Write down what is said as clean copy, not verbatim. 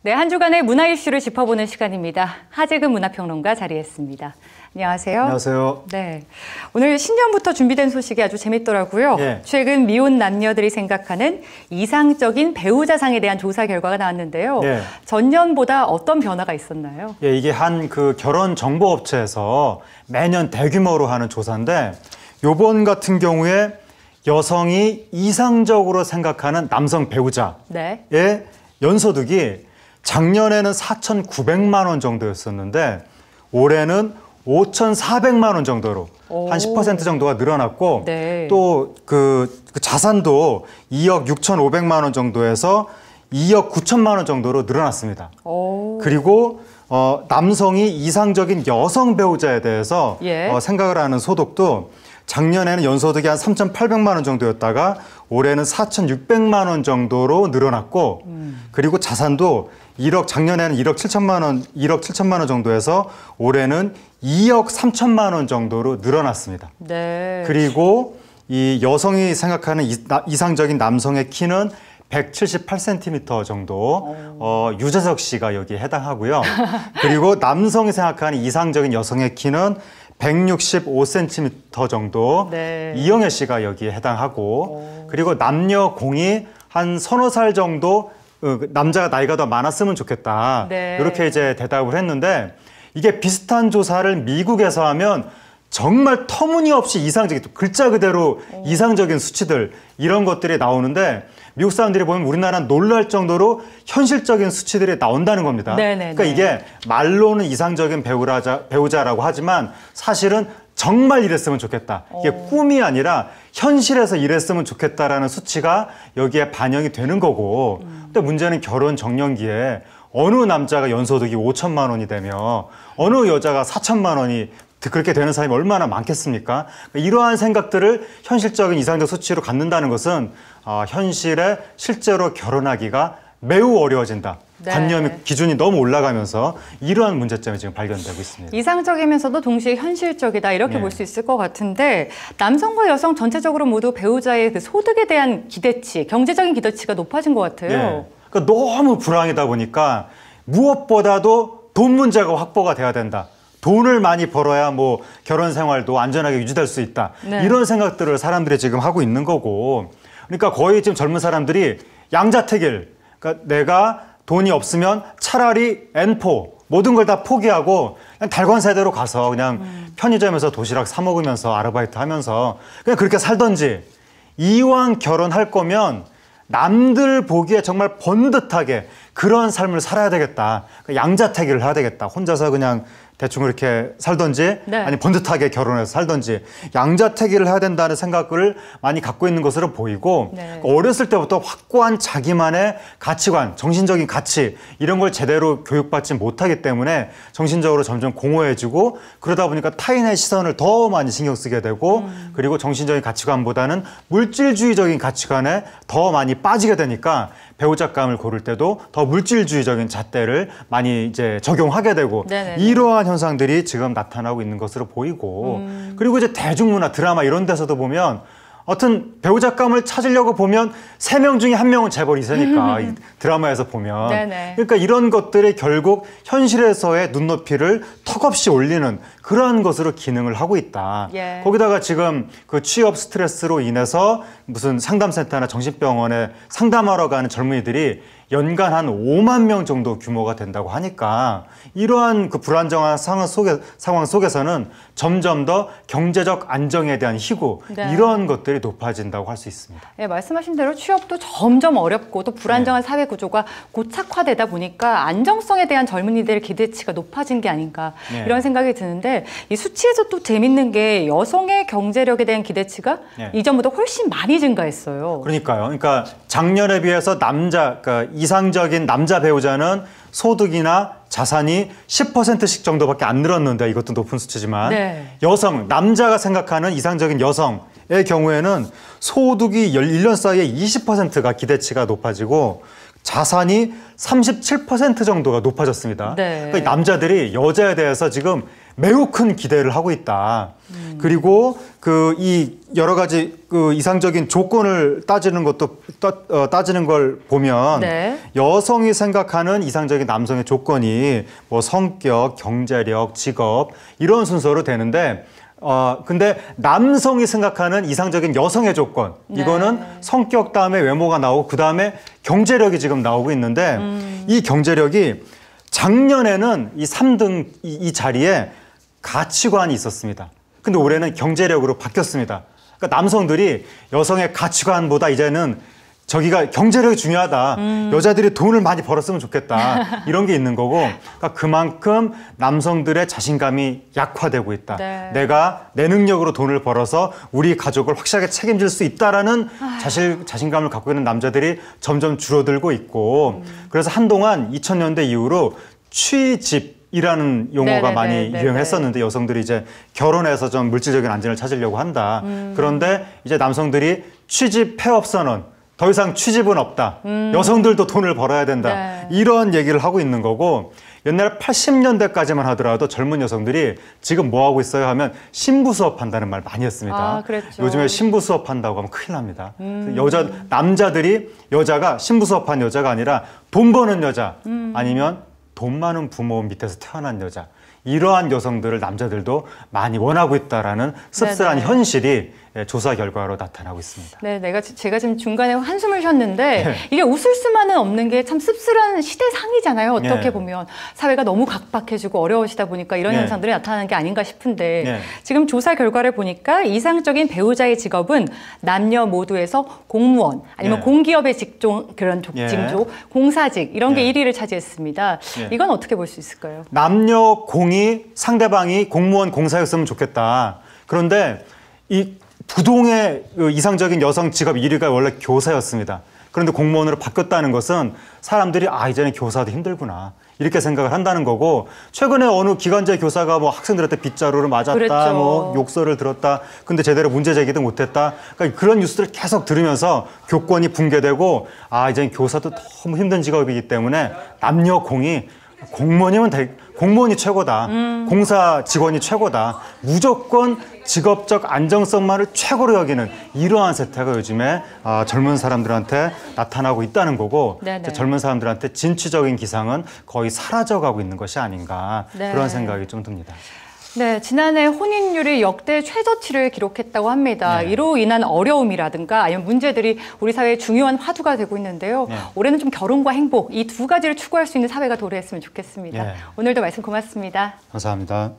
네, 한 주간의 문화 이슈를 짚어보는 시간입니다. 하재근 문화평론가 자리했습니다. 안녕하세요. 안녕하세요. 네, 오늘 신년부터 준비된 소식이 아주 재밌더라고요. 예. 최근 미혼 남녀들이 생각하는 이상적인 배우자상에 대한 조사 결과가 나왔는데요. 예. 전년보다 어떤 변화가 있었나요? 예, 이게 한 그 결혼 정보 업체에서 매년 대규모로 하는 조사인데 요번 같은 경우에 여성이 이상적으로 생각하는 남성 배우자의 네. 연소득이 작년에는 4,900만 원 정도였었는데 올해는 5,400만 원 정도로 한 10% 정도가 늘어났고 네. 또 그 자산도 2억 6,500만 원 정도에서 2억 9천만 원 정도로 늘어났습니다. 오. 그리고 남성이 이상적인 여성 배우자에 대해서 예. 생각을 하는 소득도 작년에는 연소득이 한 3,800만 원 정도였다가 올해는 4,600만 원 정도로 늘어났고 그리고 자산도 작년에는 1억 7천만 원 정도에서 올해는 2억 3천만 원 정도로 늘어났습니다. 네. 그리고 이 여성이 생각하는 이상적인 남성의 키는 178cm 정도, 유재석 씨가 여기에 해당하고요. 그리고 남성이 생각하는 이상적인 여성의 키는 165cm 정도, 네. 이영애 씨가 여기에 해당하고, 그리고 남녀 공이 한 서너 살 정도, 남자가 나이가 더 많았으면 좋겠다. 네. 이렇게 이제 대답을 했는데, 이게 비슷한 조사를 미국에서 하면 정말 터무니없이 이상적인, 글자 그대로 이상적인 수치들, 이런 것들이 나오는데, 미국 사람들이 보면 우리나라는 놀랄 정도로 현실적인 수치들이 나온다는 겁니다. 네네네. 그러니까 이게 말로는 이상적인 배우자라고 하지만 사실은 정말 이랬으면 좋겠다. 이게 꿈이 아니라 현실에서 이랬으면 좋겠다라는 수치가 여기에 반영이 되는 거고 근데 문제는 결혼 정년기에 어느 남자가 연소득이 5천만 원이 되며 어느 여자가 4천만 원이 그렇게 되는 사람이 얼마나 많겠습니까? 이러한 생각들을 현실적인 이상적 수치로 갖는다는 것은 현실에 실제로 결혼하기가 매우 어려워진다. 네. 관념 기준이 너무 올라가면서 이러한 문제점이 지금 발견되고 있습니다. 이상적이면서도 동시에 현실적이다 이렇게 네. 볼 수 있을 것 같은데 남성과 여성 전체적으로 모두 배우자의 그 소득에 대한 기대치, 경제적인 기대치가 높아진 것 같아요. 네. 그러니까 너무 불황이다 보니까 무엇보다도 돈 문제가 확보가 돼야 된다. 돈을 많이 벌어야 뭐 결혼 생활도 안전하게 유지될 수 있다. 네. 이런 생각들을 사람들이 지금 하고 있는 거고. 그러니까 거의 지금 젊은 사람들이 양자택일. 그러니까 내가 돈이 없으면 차라리 N4 모든 걸 다 포기하고 그냥 달관세대로 가서 그냥 편의점에서 도시락 사 먹으면서 아르바이트 하면서 그냥 그렇게 살던지 이왕 결혼할 거면 남들 보기에 정말 번듯하게 그런 삶을 살아야 되겠다. 양자택일을 해야 되겠다. 혼자서 그냥 대충 그렇게 살던지 네. 아니 번듯하게 결혼해서 살던지 양자택일을 해야 된다는 생각을 많이 갖고 있는 것으로 보이고 네. 어렸을 때부터 확고한 자기만의 가치관, 정신적인 가치 이런 걸 제대로 교육받지 못하기 때문에 정신적으로 점점 공허해지고 그러다 보니까 타인의 시선을 더 많이 신경 쓰게 되고 그리고 정신적인 가치관보다는 물질주의적인 가치관에 더 많이 빠지게 되니까 배우자감을 고를 때도 더 물질주의적인 잣대를 많이 이제 적용하게 되고 네네네. 이러한 현상들이 지금 나타나고 있는 것으로 보이고 그리고 이제 대중문화 드라마 이런 데서도 보면 어떤 배우자감을 찾으려고 보면 3명 중에 1명은 재벌 2세니까 이 드라마에서 보면 네네. 그러니까 이런 것들이 결국 현실에서의 눈높이를 턱없이 올리는 그러한 것으로 기능을 하고 있다. 예. 거기다가 지금 그 취업 스트레스로 인해서 무슨 상담센터나 정신병원에 상담하러 가는 젊은이들이 연간 한 5만 명 정도 규모가 된다고 하니까 이러한 그 불안정한 상황 속에서는 점점 더 경제적 안정에 대한 희구 네. 이런 것들이 높아진다고 할 수 있습니다. 네, 말씀하신 대로 취업도 점점 어렵고 또 불안정한 사회 구조가 고착화되다 보니까 안정성에 대한 젊은이들의 기대치가 높아진 게 아닌가 네. 이런 생각이 드는데 이 수치에서 또 재밌는 게 여성의 경제력에 대한 기대치가 네. 이전보다 훨씬 많이 증가했어요. 그러니까요. 그러니까 작년에 비해서 그러니까 이상적인 남자 배우자는 소득이나 자산이 10%씩 정도밖에 안 늘었는데 이것도 높은 수치지만 네. 남자가 생각하는 이상적인 여성의 경우에는 소득이 1년 사이에 20%가 기대치가 높아지고 자산이 37% 정도가 높아졌습니다. 네. 그러니까 남자들이 여자에 대해서 지금 매우 큰 기대를 하고 있다. 그리고 이 여러 가지 이상적인 조건을 따지는 것도 따지는 걸 보면 네. 여성이 생각하는 이상적인 남성의 조건이 뭐 성격, 경제력, 직업 이런 순서로 되는데 근데 남성이 생각하는 이상적인 여성의 조건 이거는 성격 다음에 외모가 나오고 그 다음에 경제력이 지금 나오고 있는데 이 경제력이 작년에는 이 3등 이 자리에 가치관이 있었습니다. 근데 올해는 경제력으로 바뀌었습니다. 그러니까 남성들이 여성의 가치관보다 이제는 저기가 경제력이 중요하다. 여자들이 돈을 많이 벌었으면 좋겠다. 이런 게 있는 거고 그러니까 그만큼 남성들의 자신감이 약화되고 있다. 네. 내가 내 능력으로 돈을 벌어서 우리 가족을 확실하게 책임질 수 있다라는 자신감을 갖고 있는 남자들이 점점 줄어들고 있고 그래서 한동안 2000년대 이후로 취집이라는 용어가 많이 유행했었는데 여성들이 이제 결혼해서 좀 물질적인 안정을 찾으려고 한다. 그런데 이제 남성들이 취집 폐업 선언 더 이상 취집은 없다. 여성들도 돈을 벌어야 된다. 네. 이런 얘기를 하고 있는 거고 옛날 80년대까지만 하더라도 젊은 여성들이 지금 뭐 하고 있어요 하면 신부 수업 한다는 말 많이 했습니다. 아, 그랬죠. 요즘에 신부 수업 한다고 하면 큰일 납니다. 남자들이 여자가 신부 수업한 여자가 아니라 돈 버는 여자 아니면 돈 많은 부모 밑에서 태어난 여자 이러한 여성들을 남자들도 많이 원하고 있다라는 씁쓸한 네네. 현실이 조사 결과로 나타나고 있습니다. 네, 제가 지금 중간에 한숨을 쉬었는데 네. 이게 웃을 수만은 없는 게 참 씁쓸한 시대상이잖아요. 어떻게 네. 보면 사회가 너무 각박해지고 어려워지다 보니까 이런 네. 현상들이 나타나는 게 아닌가 싶은데 네. 지금 조사 결과를 보니까 이상적인 배우자의 직업은 남녀 모두에서 공무원 아니면 네. 공기업의 직종 그런 네. 징조, 공사직 이런 게 네. 1위를 차지했습니다. 네. 이건 어떻게 볼 수 있을까요? 남녀 공이 상대방이 공무원 공사였으면 좋겠다. 그런데 이 부동의 이상적인 여성 직업 1위가 원래 교사였습니다. 그런데 공무원으로 바뀌었다는 것은 사람들이 이제는 교사도 힘들구나. 이렇게 생각을 한다는 거고 최근에 어느 기관제 교사가 뭐 학생들한테 빗자루를 맞았다, 그랬죠. 뭐 욕설을 들었다, 근데 제대로 문제 제기도 못했다. 그러니까 그런 뉴스를 계속 들으면서 교권이 붕괴되고 이제는 교사도 너무 힘든 직업이기 때문에 남녀 공이 공무원이 최고다. 공사 직원이 최고다. 무조건 직업적 안정성만을 최고로 여기는 이러한 세태가 요즘에 젊은 사람들한테 나타나고 있다는 거고 젊은 사람들한테 진취적인 기상은 거의 사라져가고 있는 것이 아닌가 그런 생각이 좀 듭니다. 네, 지난해 혼인율이 역대 최저치를 기록했다고 합니다. 네. 이로 인한 어려움이라든가 아니면 문제들이 우리 사회의 중요한 화두가 되고 있는데요. 네. 올해는 좀 결혼과 행복 이 두 가지를 추구할 수 있는 사회가 도래했으면 좋겠습니다. 네. 오늘도 말씀 고맙습니다. 감사합니다.